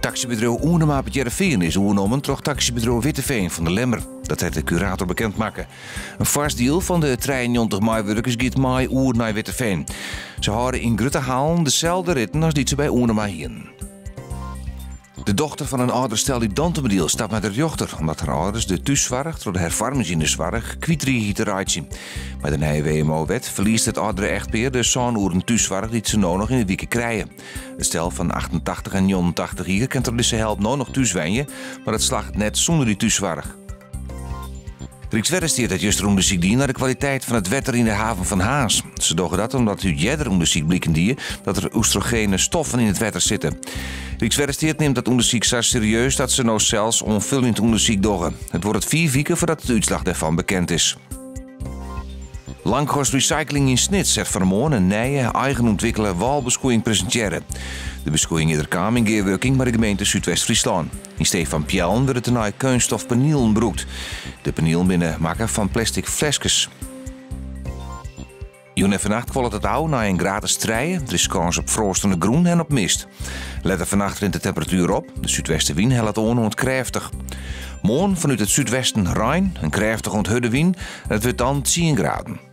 Taxibedrijf Oenema op Jereveen is overnomen door taxibedrijf Witteveen van de Lemmer. Dat heeft de curator bekendmaken. Een vast deal van de 93 meiwerkers gaat mei oer naar Witteveen. Ze houden in Gruttehaal dezelfde ritten als die ze bij Oenema hielden. De dochter van een ouder stel die Dantenbediel staat met haar dochter, omdat haar ouders de thuiszorg door de hervorming in de zorg kwijt te rijden. Met de nieuwe WMO-wet verliest het oudere echtpaar de zo'n oeren thuiszorg die ze nou nog in de weken krijgen. Het stel van 88 en 89 jaar kan er dus de helft nou nog thuiswenjen, maar het slaagt net zonder die thuiszorg. Rijkswaterstaat dat juist onderzoek die naar de kwaliteit van het water in de haven van Haas. Ze doen dat omdat u jeder onderzoek blikken die dat er oestrogene stoffen in het water zitten. Rijkswaterstaat neemt dat onderzoek zo serieus dat ze nou zelfs onvullend onderzoek doen. Het wordt 4 weken voordat de uitslag daarvan bekend is. Langhorst Recycling in Snits zegt vanmorgen een nieuwe, eigen ontwikkelde walbeschoeiing presenteren. De beschouwing is er in gewerking bij de gemeente Zuidwest-Friesland. In steed van pjellen wordt het een nieuwe kunststof paniel gebruikt. De paniel binnen maken van plastic flesjes. Jon en vannacht kwam het oude naar een gratis strijden. Er is kans op frostende groen en op mist. Let er vannacht in de temperatuur op. De zuidwestenwind helpt onhond krachtig. Morgen vanuit het zuidwesten Rijn, een krachtig onthudde wind. Het wordt dan 10 graden.